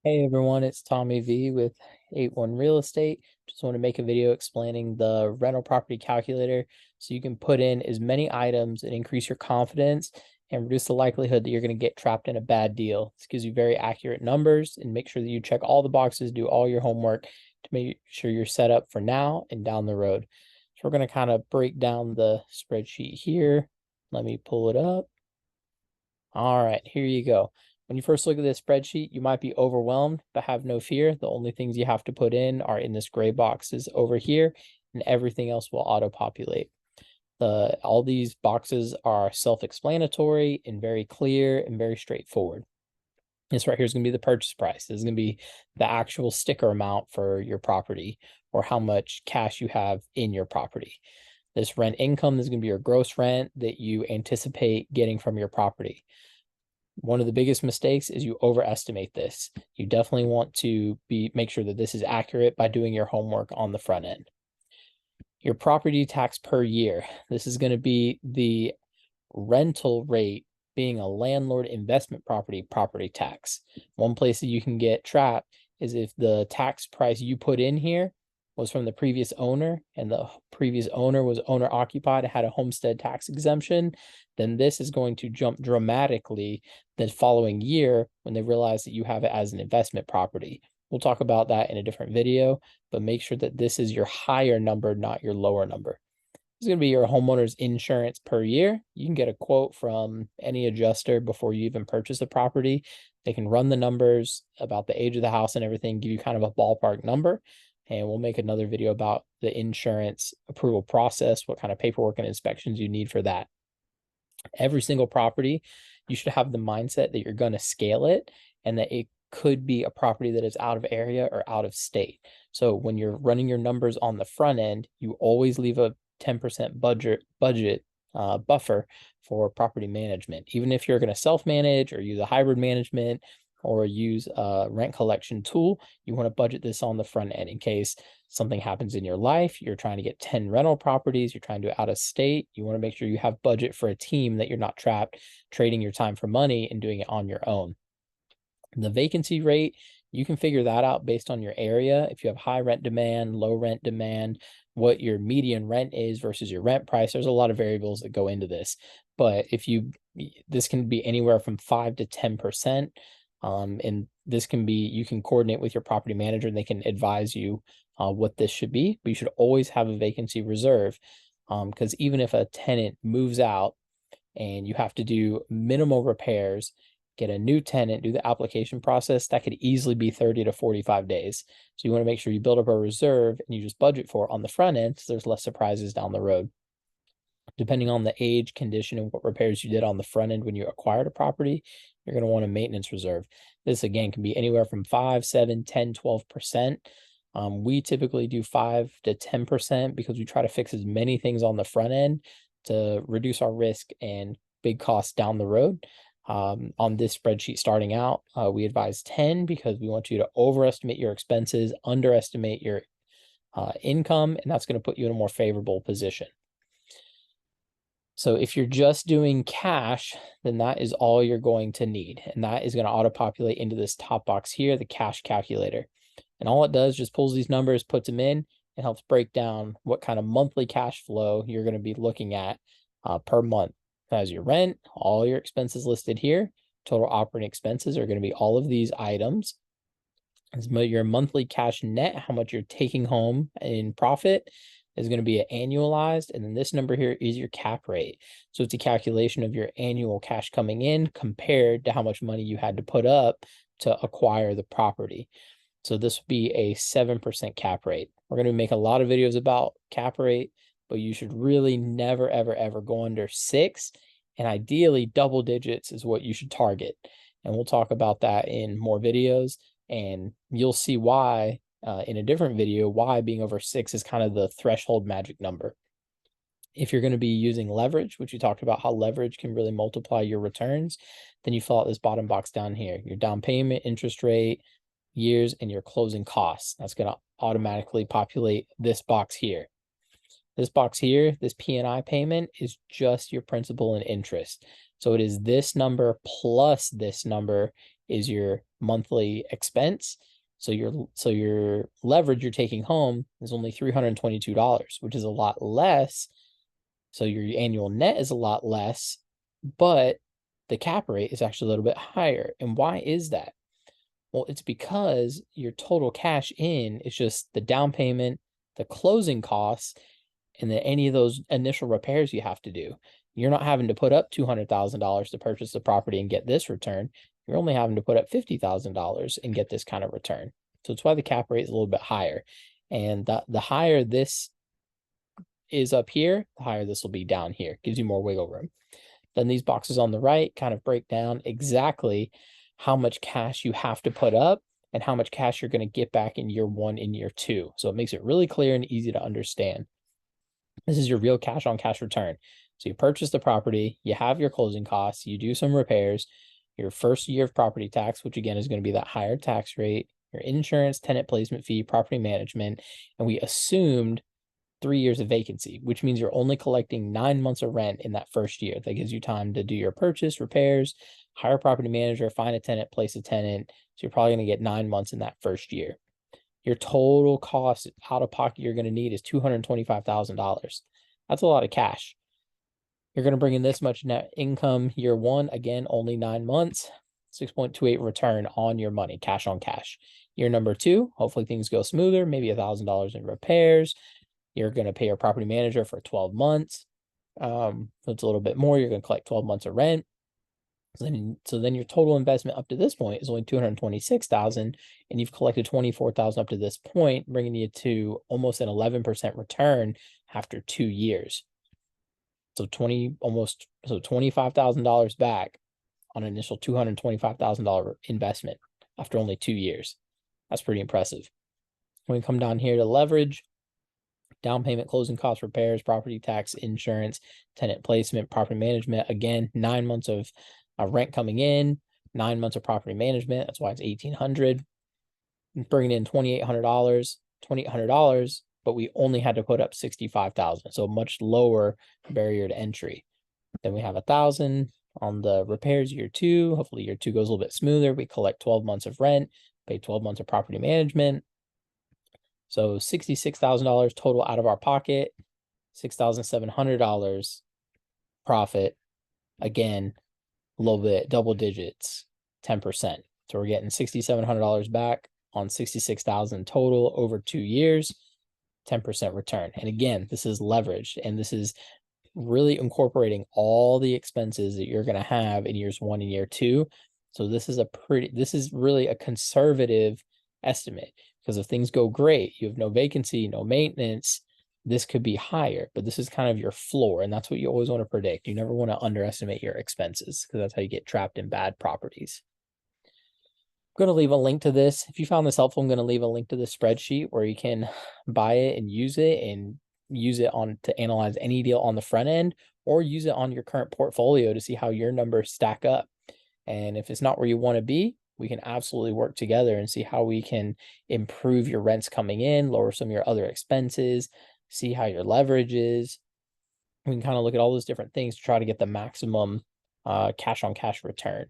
Hey everyone, it's Tommy V with 81 Real Estate. Just want to make a video explaining the rental property calculator so you can put in as many items and increase your confidence and reduce the likelihood that you're going to get trapped in a bad deal. This gives you very accurate numbers and make sure that you check all the boxes, do all your homework to make sure you're set up for now and down the road. So we're going to kind of break down the spreadsheet here. Let me pull it up. All right, here you go. When you first look at this spreadsheet, you might be overwhelmed, but have no fear. The only things you have to put in are in this gray boxes over here, and everything else will auto-populate. All these boxes are self-explanatory and very clear and very straightforward. This right here is going to be the purchase price. This is going to be the actual sticker amount for your property or how much cash you have in your property. This rent income is going to be your gross rent that you anticipate getting from your property. One of the biggest mistakes is you overestimate this. You definitely want to make sure that this is accurate by doing your homework on the front end. Your property tax per year. This is going to be the rental rate being a landlord investment property tax. One place that you can get trapped is if the tax price you put in here was from the previous owner and the previous owner was owner occupied, had a homestead tax exemption, then this is going to jump dramatically the following year when they realize that you have it as an investment property. We'll talk about that in a different video, but make sure that this is your higher number, not your lower number. This is going to be your homeowner's insurance per year. You can get a quote from any adjuster before you even purchase a property. They can run the numbers about the age of the house and everything, give you kind of a ballpark number. And we'll make another video about the insurance approval process, what kind of paperwork and inspections you need for that. Every single property, you should have the mindset that you're going to scale it and that it could be a property that is out of area or out of state. So when you're running your numbers on the front end, you always leave a 10% budget buffer for property management. Even if you're going to self-manage or use a hybrid management or use a rent collection tool, you want to budget this on the front end in case something happens in your life. You're trying to get 10 rental properties, you're trying to do out of state. You want to make sure you have budget for a team, that you're not trapped trading your time for money and doing it on your own. The vacancy rate, you can figure that out based on your area. If you have high rent demand, low rent demand, what your median rent is versus your rent price. There's a lot of variables that go into this. But this can be anywhere from 5 to 10%. And this can be, you can coordinate with your property manager and they can advise you what this should be. But you should always have a vacancy reserve because even if a tenant moves out and you have to do minimal repairs, get a new tenant, do the application process, that could easily be 30 to 45 days. So you want to make sure you build up a reserve and you just budget for it on the front end so there's less surprises down the road. Depending on the age, condition, and what repairs you did on the front end when you acquired a property, you're going to want a maintenance reserve. This, again, can be anywhere from 5, 7, 10, 12%. We typically do 5 to 10% because we try to fix as many things on the front end to reduce our risk and big costs down the road. On this spreadsheet starting out, we advise 10 because we want you to overestimate your expenses, underestimate your income, and that's going to put you in a more favorable position. So if you're just doing cash, then that is all you're going to need. And that is going to auto-populate into this top box here, the cash calculator. And all it does, just pulls these numbers, puts them in, and helps break down what kind of monthly cash flow you're going to be looking at per month. As your rent, all your expenses listed here. Total operating expenses are going to be all of these items. As your monthly cash net, how much you're taking home in profit, is going to be annualized. And then this number here is your cap rate. So it's a calculation of your annual cash coming in compared to how much money you had to put up to acquire the property. So this would be a 7% cap rate. We're going to make a lot of videos about cap rate, but you should really never, ever, ever go under 6. And ideally, double digits is what you should target. And we'll talk about that in more videos. And you'll see why in a different video, why being over 6 is kind of the threshold magic number. If you're going to be using leverage, which we talked about how leverage can really multiply your returns, then you fill out this bottom box down here, your down payment, interest rate, years, and your closing costs. That's going to automatically populate this box here. This box here, this P&I payment, is just your principal and interest. So it is this number plus this number is your monthly expense. So your leverage you're taking home is only $322, which is a lot less. So your annual net is a lot less, but the cap rate is actually a little bit higher. And why is that? Well, it's because your total cash in is just the down payment, the closing costs, and then any of those initial repairs you have to do. You're not having to put up $200,000 to purchase the property and get this return. You're only having to put up $50,000 and get this kind of return. So it's why the cap rate is a little bit higher. And the higher this is up here, the higher this will be down here. Gives you more wiggle room. Then these boxes on the right kind of break down exactly how much cash you have to put up and how much cash you're going to get back in year 1 and year 2. So it makes it really clear and easy to understand. This is your real cash on cash return. So you purchase the property, you have your closing costs, you do some repairs, your first year of property tax, which again is going to be that higher tax rate, your insurance, tenant placement fee, property management, and we assumed 3 years of vacancy, which means you're only collecting 9 months of rent in that first year. That gives you time to do your purchase, repairs, hire a property manager, find a tenant, place a tenant. So you're probably going to get 9 months in that first year. Your total cost out of pocket you're going to need is $225,000. That's a lot of cash. You're going to bring in this much net income year 1, again, only 9 months, 6.28 return on your money, cash on cash. Year number 2, hopefully things go smoother, maybe $1,000 in repairs. You're going to pay your property manager for 12 months. So it's a little bit more. You're going to collect 12 months of rent. So then your total investment up to this point is only $226,000, and you've collected $24,000 up to this point, bringing you to almost an 11% return after 2 years. So $25,000 back on an initial $225,000 investment after only 2 years. That's pretty impressive. When we come down here to leverage, down payment, closing costs, repairs, property tax, insurance, tenant placement, property management. Again, 9 months of rent coming in, 9 months of property management. That's why it's $1,800. Bringing in $2,800, but we only had to put up $65,000, so much lower barrier to entry. Then we have $1,000 on the repairs year 2. Hopefully year 2 goes a little bit smoother. We collect 12 months of rent, pay 12 months of property management. So $66,000 total out of our pocket, $6,700 profit. Again, a little bit, double digits, 10%. So we're getting $6,700 back on $66,000 total over 2 years, 10% return. And again, this is leveraged, and this is really incorporating all the expenses that you're going to have in years 1 and year 2. So this is really a conservative estimate, because if things go great, you have no vacancy, no maintenance, this could be higher, but this is kind of your floor, and that's what you always want to predict. You never want to underestimate your expenses, because that's how you get trapped in bad properties. I'm going to leave a link to this. If you found this helpful, I'm going to leave a link to the spreadsheet where you can buy it and use it to analyze any deal on the front end, or use it on your current portfolio to see how your numbers stack up. And if it's not where you want to be, we can absolutely work together and see how we can improve your rents coming in, lower some of your other expenses, see how your leverage is. We can kind of look at all those different things to try to get the maximum cash on cash return.